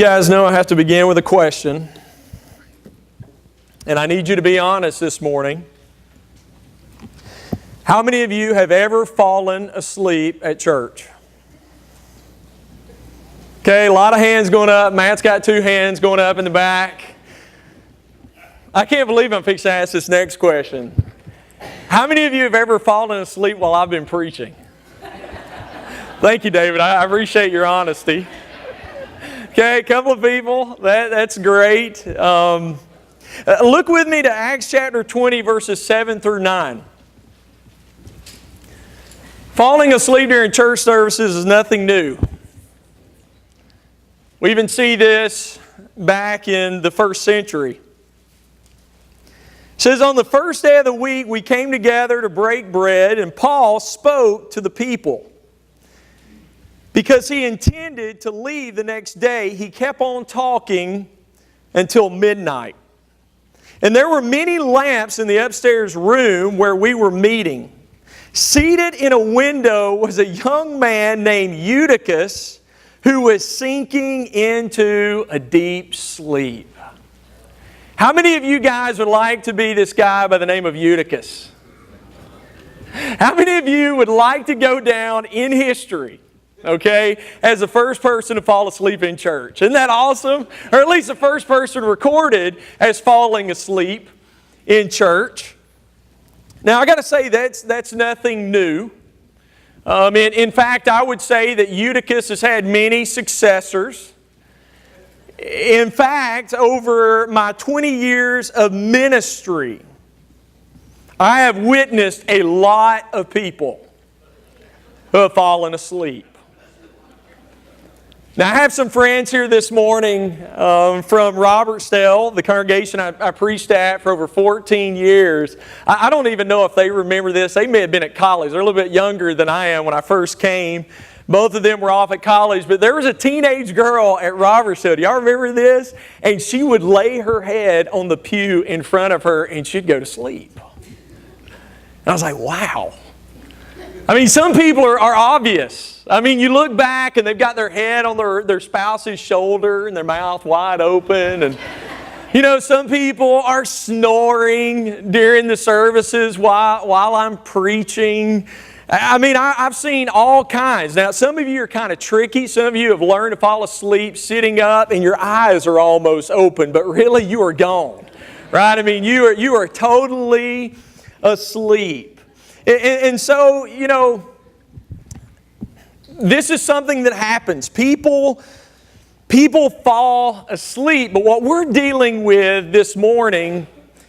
You guys know I have to begin with a question. And I need you to be honest this morning. How many of you have ever fallen asleep at church? Okay, a lot of hands going up. Matt's got 2 hands going up in the back. I can't believe I'm fixing to ask this next question. How many of you have ever fallen asleep while I've been preaching? Thank you, David. I appreciate your honesty. Okay, a couple of people. That's great. Look with me to Acts chapter 20, verses 7 through 9. Falling asleep during church services is nothing new. We even see this back in the first century. It says, on the first day of the week, we came together to break bread, and Paul spoke to the people. Because he intended to leave the next day, he kept on talking until midnight. And there were many lamps in the upstairs room where we were meeting. Seated in a window was a young man named Eutychus who was sinking into a deep sleep. How many of you guys would like to be this guy by the name of Eutychus? How many of you would like to go down in history, okay, as the first person to fall asleep in church? Isn't that awesome? Or at least the first person recorded as falling asleep in church. Now, I got to say that's nothing new. In fact, I would say that Eutychus has had many successors. In fact, over my 20 years of ministry, I have witnessed a lot of people who have fallen asleep. Now, I have some friends here this morning from Robertsdale, the congregation I preached at for over 14 years. I don't even know if they remember this. They may have been at college. They're a little bit younger than I am when I first came. Both of them were off at college, but there was a teenage girl at Robertsdale. Do y'all remember this? And she would lay her head on the pew in front of her and she'd go to sleep. And I was like, wow. I mean, some people are obvious. I mean, you look back and they've got their head on their spouse's shoulder and their mouth wide open. And, you know, some people are snoring during the services while I'm preaching. I mean, I've seen all kinds. Now, some of you are kind of tricky. Some of you have learned to fall asleep sitting up and your eyes are almost open, but really you are gone, right? I mean, you are totally asleep. And so, you know, this is something that happens. People fall asleep, but what we're dealing with this morning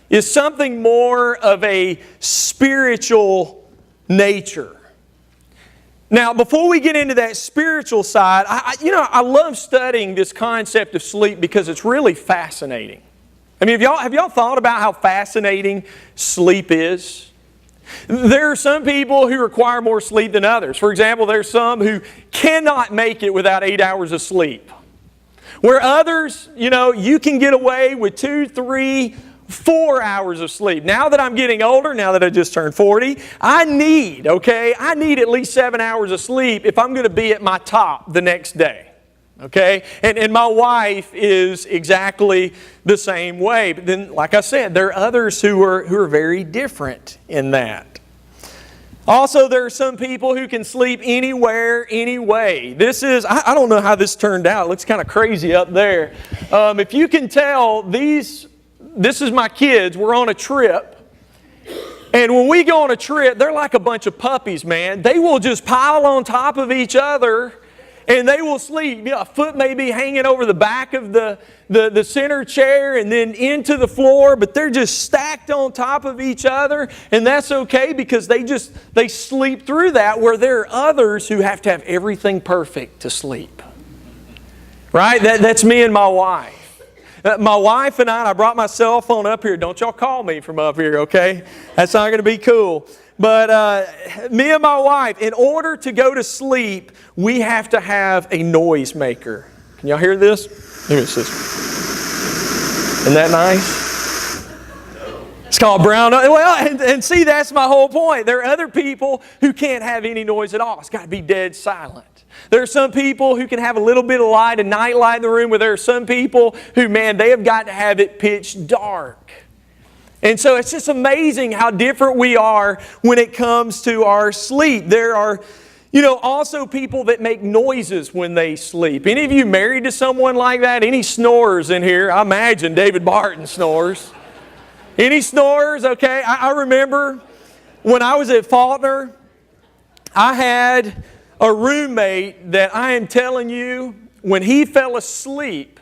is something more of a spiritual nature. Now, before we get into that spiritual side, I love studying this concept of sleep because it's really fascinating. I mean, have y'all thought about how fascinating sleep is? There are some people who require more sleep than others. For example, there's some who cannot make it without 8 hours of sleep. Where others, you know, you can get away with 2, 3, 4 hours of sleep. Now that I'm getting older, now that I just turned 40, I need at least 7 hours of sleep if I'm going to be at my top the next day. Okay? And my wife is exactly the same way. But then, like I said, there are others who are very different in that. Also, there are some people who can sleep anywhere, anyway. This is, I don't know how this turned out. It looks kind of crazy up there. If you can tell, this is my kids. We're on a trip. And when we go on a trip, they're like a bunch of puppies, man. They will just pile on top of each other and they will sleep. You know, a foot may be hanging over the back of the center chair and then into the floor, but they're just stacked on top of each other, and that's okay because they sleep through that, where there are others who have to have everything perfect to sleep. Right? That's me and my wife. My wife and I brought my cell phone up here. Don't y'all call me from up here, okay? That's not going to be cool. But me and my wife, in order to go to sleep, we have to have a noise maker. Can y'all hear this? Here it is. Isn't that nice? It's called brown noise. Well, and see, that's my whole point. There are other people who can't have any noise at all. It's got to be dead silent. There are some people who can have a little bit of light, a night light in the room, where there are some people who, man, they have got to have it pitch dark. And so it's just amazing how different we are when it comes to our sleep. There are, also people that make noises when they sleep. Any of you married to someone like that? Any snorers in here? I imagine David Barton snores. Any snorers? Okay. I remember when I was at Faulkner, I had a roommate that I am telling you, when he fell asleep,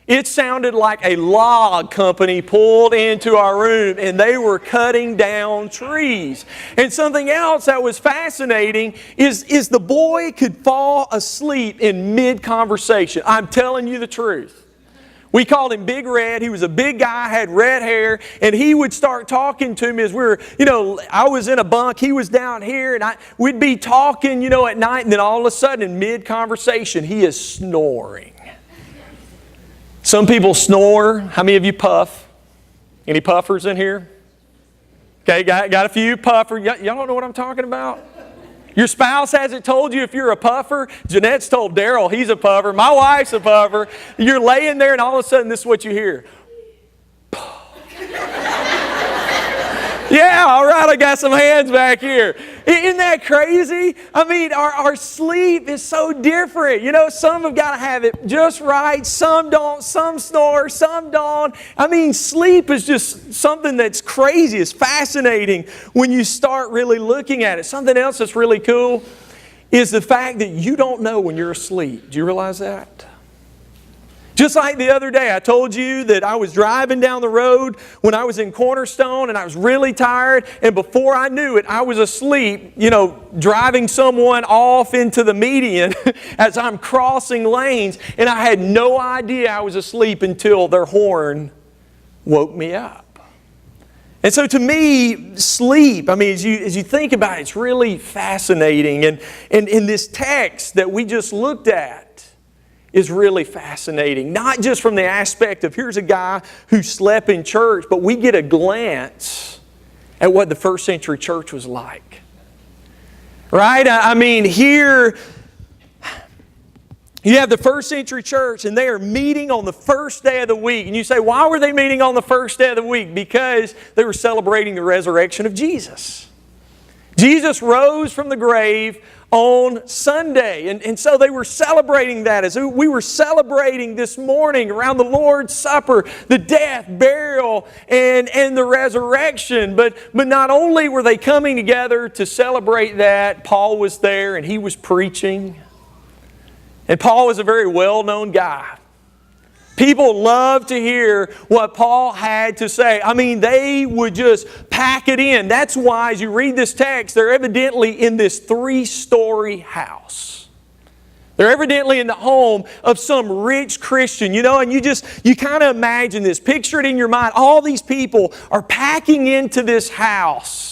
it sounded like a log company pulled into our room and they were cutting down trees. And something else that was fascinating is the boy could fall asleep in mid-conversation. I'm telling you the truth. We called him Big Red. He was a big guy, had red hair, and he would start talking to me as we were, I was in a bunk, he was down here, and we'd be talking, at night, and then all of a sudden in mid-conversation, he is snoring. Some people snore. How many of you puff? Any puffers in here? Okay, got a few puffers. Y'all don't know what I'm talking about? Your spouse hasn't told you if you're a puffer. Jeanette's told Daryl he's a puffer. My wife's a puffer. You're laying there and all of a sudden this is what you hear. Yeah, all right, I got some hands back here. Isn't that crazy? I mean, our sleep is so different. Some have got to have it just right. Some don't. Some snore. Some don't. I mean, sleep is just something that's crazy. It's fascinating when you start really looking at it. Something else that's really cool is the fact that you don't know when you're asleep. Do you realize that? Just like the other day, I told you that I was driving down the road when I was in Cornerstone and I was really tired, and before I knew it, I was asleep, driving someone off into the median as I'm crossing lanes, and I had no idea I was asleep until their horn woke me up. And so to me, sleep, as you think about it, it's really fascinating. And in this text that we just looked at, is really fascinating. Not just from the aspect of here's a guy who slept in church, but we get a glance at what the first century church was like. Right? Here you have the first century church and they are meeting on the first day of the week. And you say, why were they meeting on the first day of the week? Because they were celebrating the resurrection of Jesus. Jesus rose from the grave on Sunday. And so they were celebrating that as we were celebrating this morning around the Lord's Supper, the death, burial, and the resurrection. But not only were they coming together to celebrate that, Paul was there and he was preaching. And Paul was a very well-known guy. People loved to hear what Paul had to say. They would just pack it in. That's why, as you read this text, they're evidently in this 3-story house. They're evidently in the home of some rich Christian, and you kind of imagine this. Picture it in your mind. All these people are packing into this house.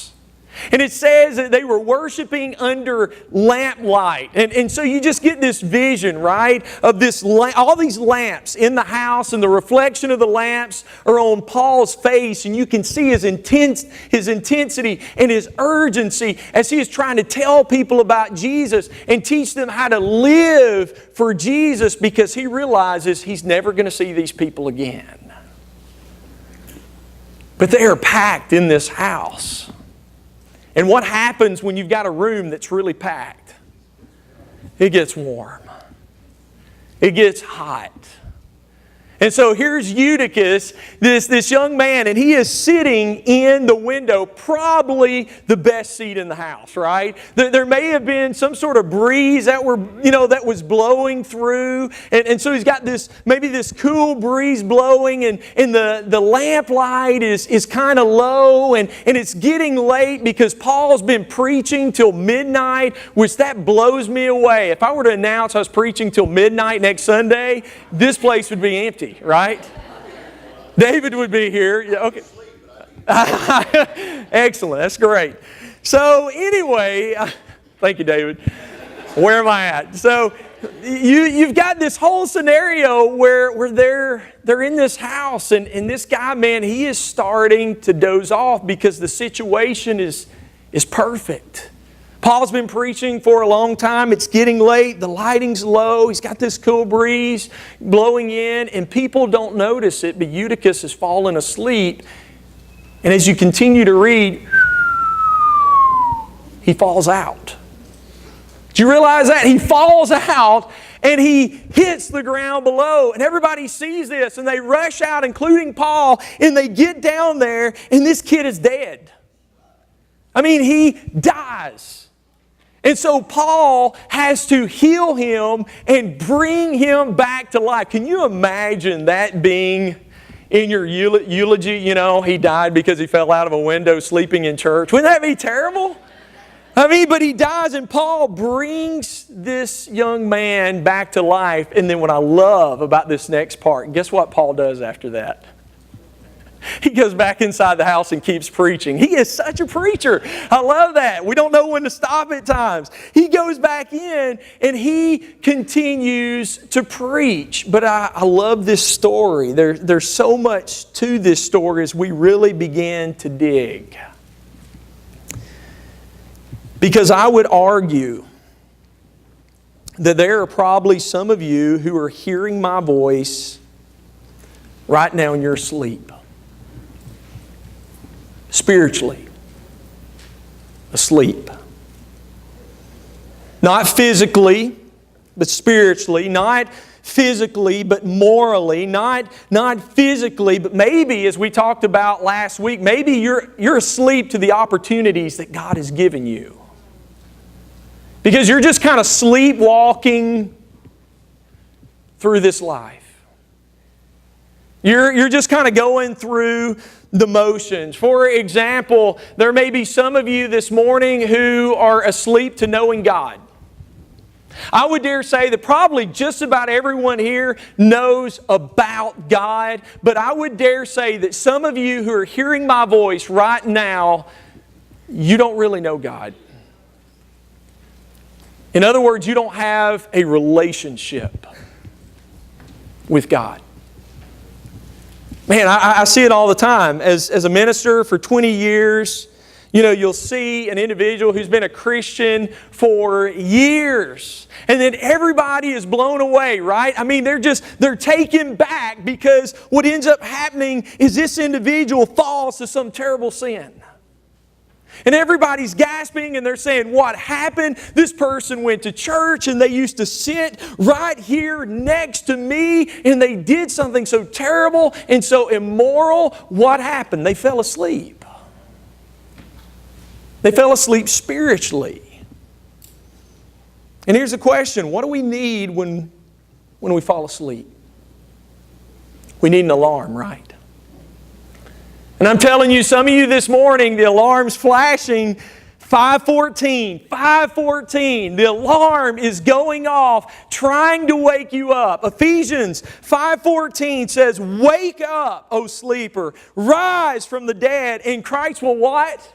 And it says that they were worshiping under lamplight. And so you just get this vision, right, of this all these lamps in the house, and the reflection of the lamps are on Paul's face, and you can see his intensity and his urgency as he is trying to tell people about Jesus and teach them how to live for Jesus, because he realizes he's never going to see these people again. But they are packed in this house. And what happens when you've got a room that's really packed? It gets warm. It gets hot. And so here's Eutychus, this young man, and he is sitting in the window, probably the best seat in the house, right? There may have been some sort of breeze that was blowing through, and so he's got maybe this cool breeze blowing, and the lamplight is kind of low, and it's getting late because Paul's been preaching till midnight, which that blows me away. If I were to announce I was preaching till midnight next Sunday, this place would be empty. Right? David would be here. Yeah, okay. Excellent. That's great. So anyway, thank you, David. Where am I at? So you've got this whole scenario where they're in this house, and this guy, man, he is starting to doze off because the situation is perfect. Paul's been preaching for a long time. It's getting late. The lighting's low. He's got this cool breeze blowing in, and people don't notice it, but Eutychus has fallen asleep. And as you continue to read, he falls out. Do you realize that? He falls out and he hits the ground below. And everybody sees this and they rush out, including Paul, and they get down there and this kid is dead. I mean, he dies. And so Paul has to heal him and bring him back to life. Can you imagine that being in your eulogy? You know, he died because he fell out of a window sleeping in church. Wouldn't that be terrible? I mean, but he dies, and Paul brings this young man back to life. And then what I love about this next part, guess what Paul does after that? He goes back inside the house and keeps preaching. He is such a preacher. I love that. We don't know when to stop at times. He goes back in and he continues to preach. But I love this story. There's so much to this story as we really begin to dig. Because I would argue that there are probably some of you who are hearing my voice right now in your sleep. Spiritually. Asleep. Not physically, but spiritually. Not physically, but morally. Not physically, but maybe, as we talked about last week, maybe you're asleep to the opportunities that God has given you. Because you're just kind of sleepwalking through this life. You're just kind of going through the motions. For example, there may be some of you this morning who are asleep to knowing God. I would dare say that probably just about everyone here knows about God, but I would dare say that some of you who are hearing my voice right now, you don't really know God. In other words, you don't have a relationship with God. Man, I see it all the time. As a minister for 20 years, you know, you'll see an individual who's been a Christian for years. And then everybody is blown away, right? I mean, they're taken back because what ends up happening is this individual falls to some terrible sin. And everybody's gasping and they're saying, what happened? This person went to church and they used to sit right here next to me and they did something so terrible and so immoral. What happened? They fell asleep. They fell asleep spiritually. And here's the question, what do we need when we fall asleep? We need an alarm, right? And I'm telling you, some of you this morning, the alarm's flashing 5:14, 5:14. The alarm is going off, trying to wake you up. Ephesians 5:14 says, wake up, O sleeper, rise from the dead, and Christ will what?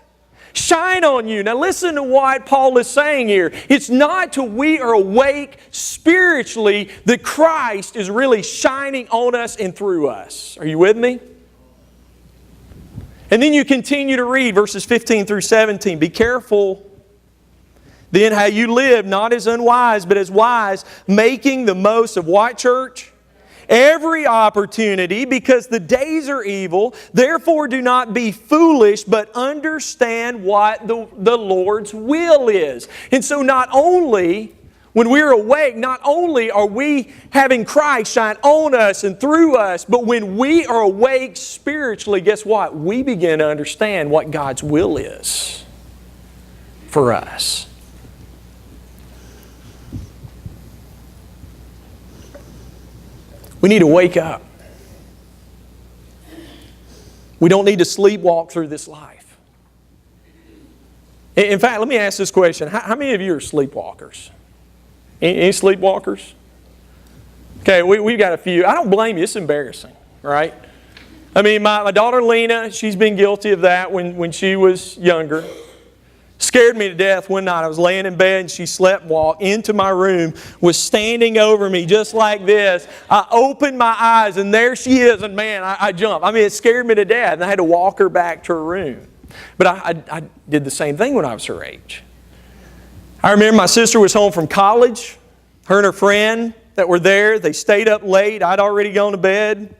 Shine on you. Now listen to what Paul is saying here. It's not till we are awake spiritually that Christ is really shining on us and through us. Are you with me? And then you continue to read verses 15 through 17. Be careful then how you live, not as unwise, but as wise, making the most of what, church? Every opportunity, because the days are evil. Therefore do not be foolish, but understand what the Lord's will is. And so not only, when we're awake, not only are we having Christ shine on us and through us, but when we are awake spiritually, guess what? We begin to understand what God's will is for us. We need to wake up. We don't need to sleepwalk through this life. In fact, let me ask this question. How many of you are sleepwalkers? Any sleepwalkers? Okay, we've got a few. I don't blame you. It's embarrassing, right? I mean, my daughter Lena, she's been guilty of that when she was younger. Scared me to death one night. I was laying in bed and she sleptwalked into my room, was standing over me just like this. I opened my eyes and there she is, and man, I jumped. I mean, it scared me to death, and I had to walk her back to her room. But I did the same thing when I was her age. I remember my sister was home from college. Her and her friend that were there, they stayed up late. I'd already gone to bed.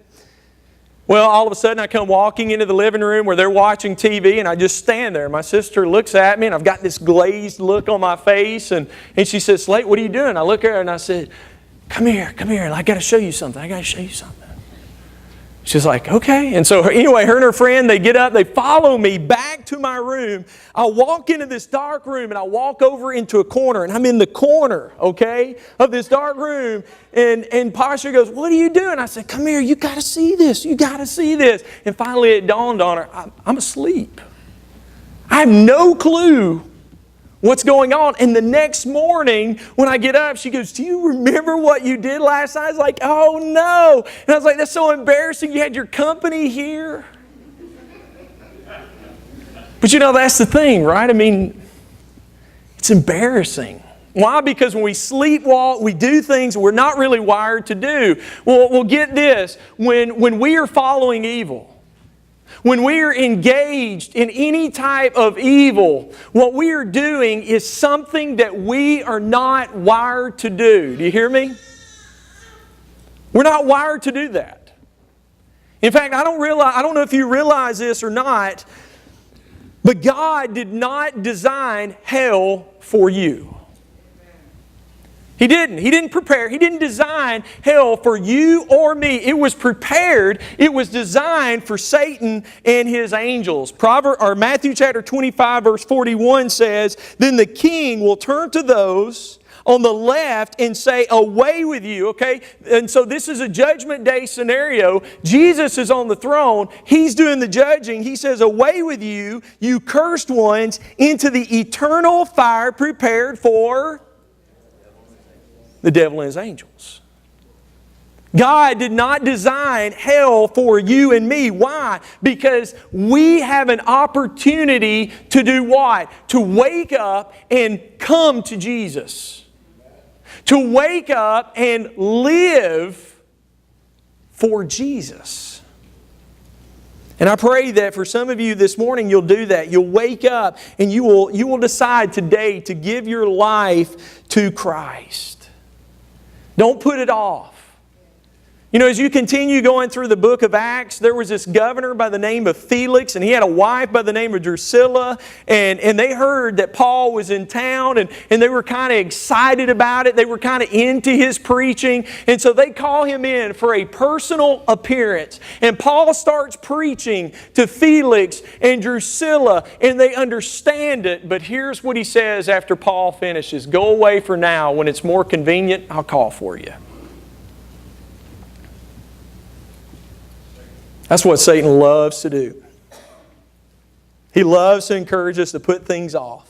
Well, all of a sudden I come walking into the living room where they're watching TV, and I just stand there. My sister looks at me, and I've got this glazed look on my face, and she says, "Slate, what are you doing?" I look at her and I said, come here, I got to show you something. She's like, okay. And so anyway, her and her friend, they get up, they follow me back to my room. I walk into this dark room and I walk over into a corner, and I'm in the corner, okay, of this dark room. And Pasha goes, "What are you doing?" I said, "Come here, you got to see this. You got to see this." And finally it dawned on her, I'm asleep. I have no clue what's going on. And the next morning when I get up, she goes, "Do you remember what you did last night?" I was like, "Oh no." And I was like, "That's so embarrassing. You had your company here." But you know, that's the thing, right? I mean, it's embarrassing. Why? Because when we sleepwalk, we do things we're not really wired to do. Well, get this. When we are following evil, when we are engaged in any type of evil, what we are doing is something that we are not wired to do. Do you hear me? We're not wired to do that. In fact, I don't know if you realize this or not, but God did not design hell for you. He didn't. He didn't prepare. He didn't design hell for you or me. It was prepared. It was designed for Satan and his angels. Matthew chapter 25 verse 41 says, "Then the king will turn to those on the left and say, 'Away with you,'" okay? And so this is a judgment day scenario. Jesus is on the throne. He's doing the judging. He says, "Away with you, you cursed ones, into the eternal fire prepared for the devil and his angels." God did not design hell for you and me. Why? Because we have an opportunity to do what? To wake up and come to Jesus. To wake up and live for Jesus. And I pray that for some of you this morning you'll do that. You'll wake up and you will decide today to give your life to Christ. Don't put it off. You know, as you continue going through the book of Acts, there was this governor by the name of Felix, and he had a wife by the name of Drusilla, and they heard that Paul was in town, and they were kind of excited about it. They were kind of into his preaching, and so they call him in for a personal appearance. And Paul starts preaching to Felix and Drusilla, and they understand it. But here's what he says after Paul finishes: "Go away for now. When it's more convenient, I'll call for you." That's what Satan loves to do. He loves to encourage us to put things off.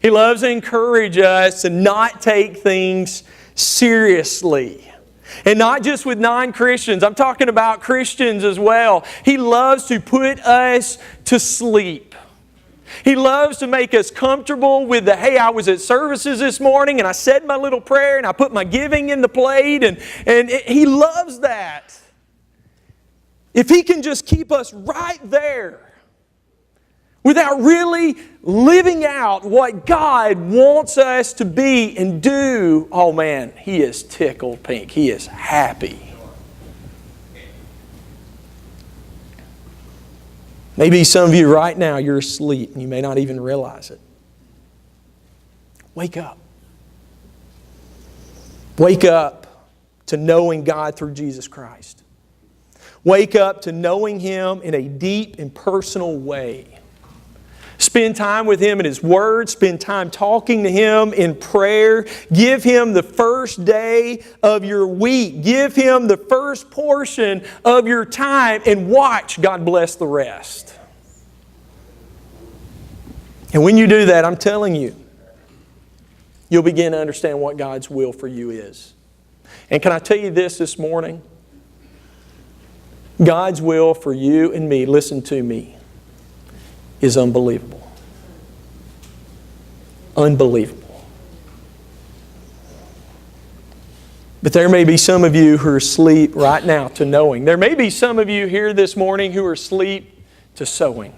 He loves to encourage us to not take things seriously. And not just with non-Christians. I'm talking about Christians as well. He loves to put us to sleep. He loves to make us comfortable with the, "Hey, I was at services this morning and I said my little prayer and I put my giving in the plate." And He loves that. If he can just keep us right there without really living out what God wants us to be and do, oh man, he is tickled pink. He is happy. Maybe some of you right now, you're asleep and you may not even realize it. Wake up. Wake up to knowing God through Jesus Christ. Wake up to knowing Him in a deep and personal way. Spend time with Him in His Word. Spend time talking to Him in prayer. Give Him the first day of your week. Give Him the first portion of your time and watch God bless the rest. And when you do that, I'm telling you, you'll begin to understand what God's will for you is. And can I tell you this morning? God's will for you and me, listen to me, is unbelievable. Unbelievable. But there may be some of you who are asleep right now to knowing. There may be some of you here this morning who are asleep to sowing.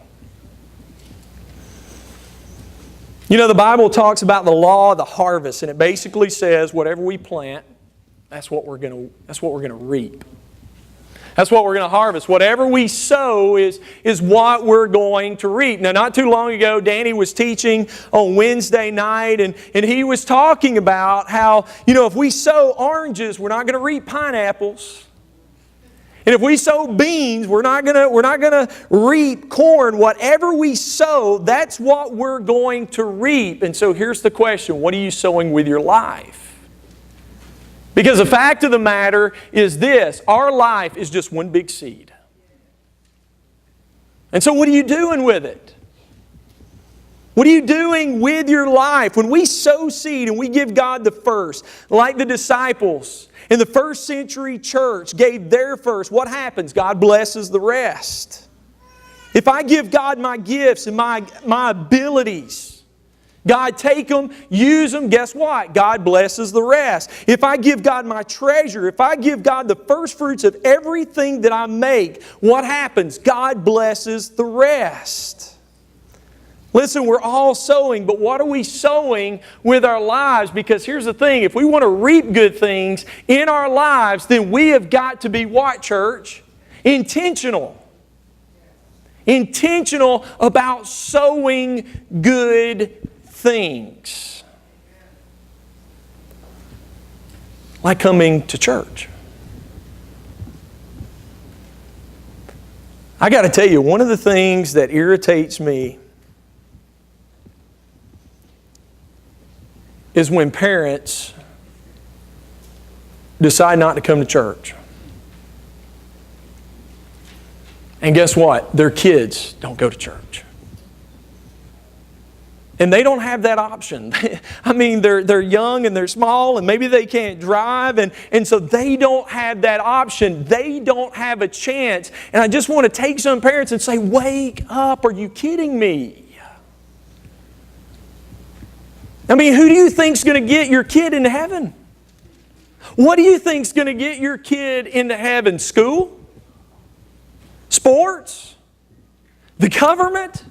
You know, the Bible talks about the law of the harvest, and it basically says whatever we plant, that's what we're going to reap. That's what we're going to harvest. Whatever we sow is what we're going to reap. Now, not too long ago, Danny was teaching on Wednesday night, and he was talking about how, you know, if we sow oranges, we're not going to reap pineapples. And if we sow beans, we're not going to reap corn. Whatever we sow, that's what we're going to reap. And so here's the question: what are you sowing with your life? Because the fact of the matter is this: our life is just one big seed. And so what are you doing with it? What are you doing with your life? When we sow seed and we give God the first, like the disciples in the first century church gave their first, what happens? God blesses the rest. If I give God my gifts and my abilities, God take them, use them, guess what? God blesses the rest. If I give God my treasure, if I give God the first fruits of everything that I make, what happens? God blesses the rest. Listen, we're all sowing, but what are we sowing with our lives? Because here's the thing: if we want to reap good things in our lives, then we have got to be what, church? Intentional. Intentional about sowing good things. Like coming to church. I got to tell you, one of the things that irritates me is when parents decide not to come to church. And guess what? Their kids don't go to church. And they don't have that option. I mean, they're young and they're small and maybe they can't drive, and so they don't have that option. They don't have a chance. And I just want to take some parents and say, wake up, are you kidding me? I mean, who do you think's going to get your kid into heaven? What do you think's going to get your kid into heaven? School? Sports? The government?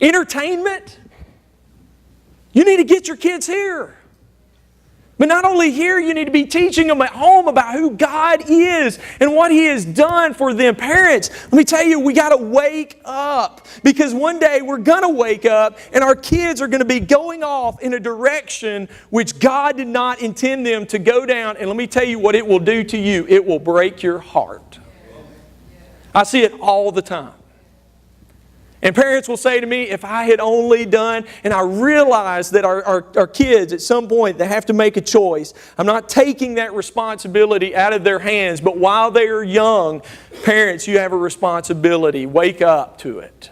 Entertainment? You need to get your kids here. But not only here, you need to be teaching them at home about who God is and what He has done for them. Parents, let me tell you, we got to wake up. Because one day we're going to wake up and our kids are going to be going off in a direction which God did not intend them to go down. And let me tell you what it will do to you. It will break your heart. I see it all the time. And parents will say to me, if I had only done, and I realize that our kids at some point, they have to make a choice. I'm not taking that responsibility out of their hands, but while they are young, parents, you have a responsibility. Wake up to it.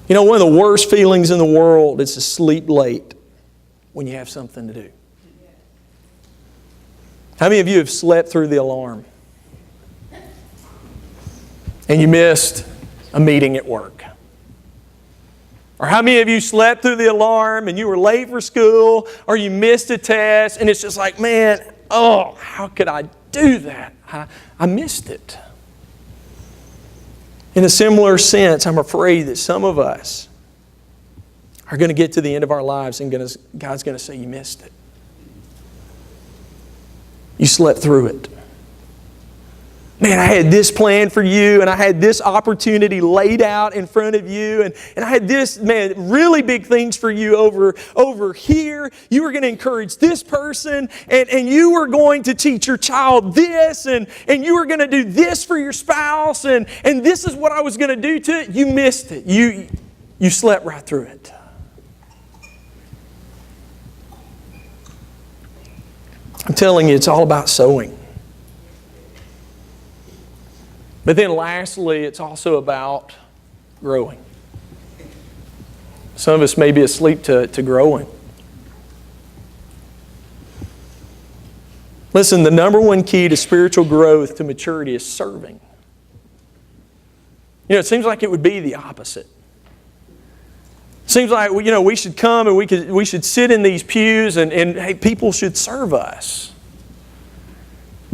You know, one of the worst feelings in the world is to sleep late when you have something to do. How many of you have slept through the alarm? And you missed a meeting at work? Or how many of you slept through the alarm and you were late for school, or you missed a test and it's just like, man, oh, how could I do that? I missed it. In a similar sense, I'm afraid that some of us are going to get to the end of our lives and God's going to say, you missed it. You slept through it. Man, I had this plan for you, and I had this opportunity laid out in front of you, and I had this, man, really big things for you over here. You were going to encourage this person, and you were going to teach your child this, and you were going to do this for your spouse, and this is what I was going to do to it. You missed it. You slept right through it. I'm telling you, it's all about sowing. But then lastly, it's also about growing. Some of us may be asleep to growing. Listen, the number one key to spiritual growth, to maturity, is serving. You know, it seems like it would be the opposite. It seems like, you know, we should come and we should sit in these pews and hey, people should serve us.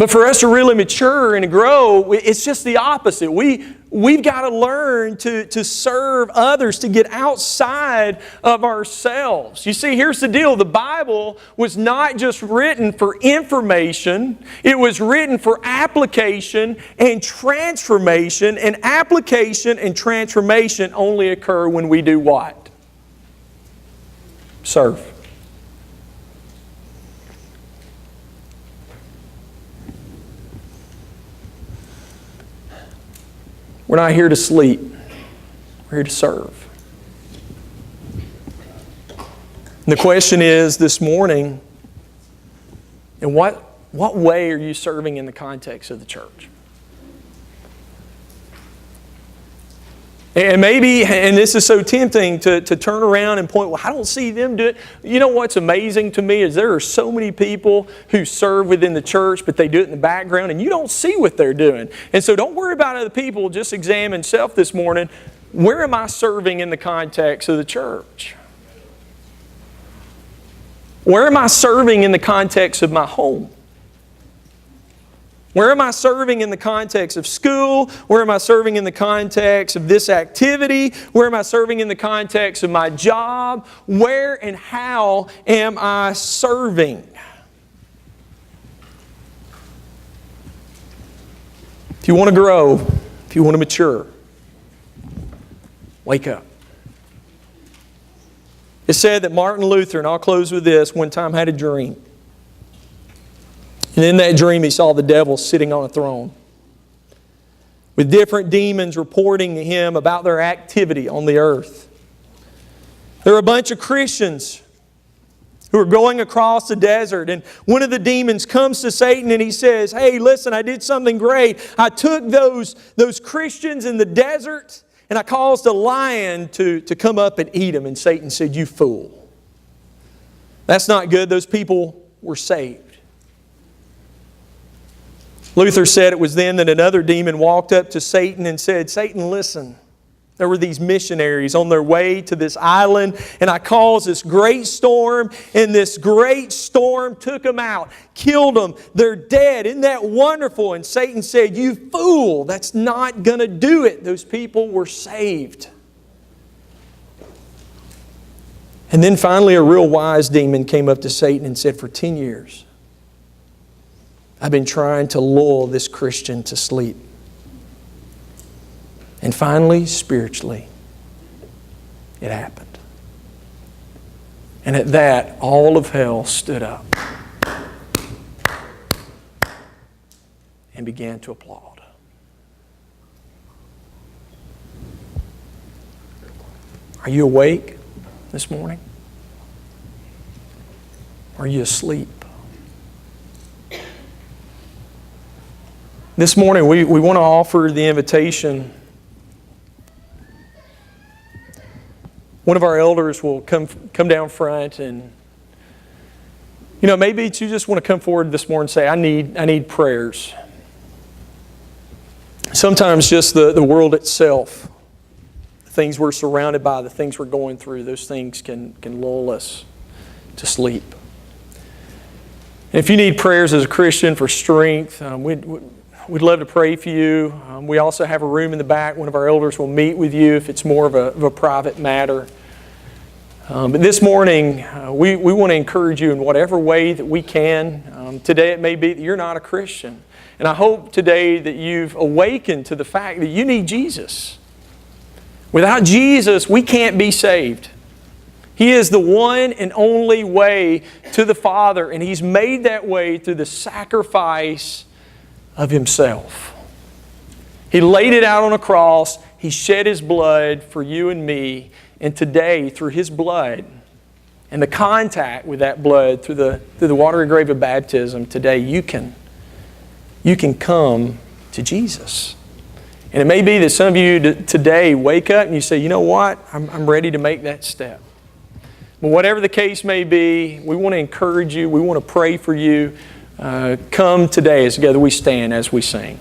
But for us to really mature and to grow, it's just the opposite. We've got to learn to serve others, to get outside of ourselves. You see, here's the deal. The Bible was not just written for information. It was written for application and transformation. And application and transformation only occur when we do what? Serve. We're not here to sleep. We're here to serve. And the question is this morning, in what way are you serving in the context of the church? And maybe, and this is so tempting to turn around and point, well, I don't see them do it. You know what's amazing to me is there are so many people who serve within the church, but they do it in the background, and you don't see what they're doing. And so don't worry about other people. Just examine self this morning. Where am I serving in the context of the church? Where am I serving in the context of my home? Where am I serving in the context of school? Where am I serving in the context of this activity? Where am I serving in the context of my job? Where and how am I serving? If you want to grow, if you want to mature, wake up. It said that Martin Luther, and I'll close with this, one time had a dream. And in that dream, he saw the devil sitting on a throne with different demons reporting to him about their activity on the earth. There were a bunch of Christians who are going across the desert, and one of the demons comes to Satan and he says, hey, listen, I did something great. I took those Christians in the desert and I caused a lion to come up and eat them. And Satan said, you fool. That's not good. Those people were saved. Luther said it was then that another demon walked up to Satan and said, Satan, listen, there were these missionaries on their way to this island, and I caused this great storm, and this great storm took them out, killed them, they're dead. Isn't that wonderful? And Satan said, you fool, that's not going to do it. Those people were saved. And then finally a real wise demon came up to Satan and said, for 10 years, I've been trying to lull this Christian to sleep. And finally, spiritually, it happened. And at that, all of hell stood up and began to applaud. Are you awake this morning? Are you asleep? This morning, we want to offer the invitation. One of our elders will come down front, and maybe you just want to come forward this morning and say, I need prayers. Sometimes just the world itself, the things we're surrounded by, the things we're going through, those things can lull us to sleep. And if you need prayers as a Christian for strength, we'd love to pray for you. We also have a room in the back. One of our elders will meet with you if it's more of a private matter. But this morning, we want to encourage you in whatever way that we can. Today it may be that you're not a Christian. And I hope today that you've awakened to the fact that you need Jesus. Without Jesus, we can't be saved. He is the one and only way to the Father, and He's made that way through the sacrifice of Himself. He laid it out on a cross. He shed His blood for you and me. And today, through His blood and the contact with that blood through the watery grave of baptism, today you can come to Jesus. And it may be that some of you today wake up and you say, you know what? I'm ready to make that step. But whatever the case may be, we want to encourage you. We want to pray for you. Come today as together we stand as we sing.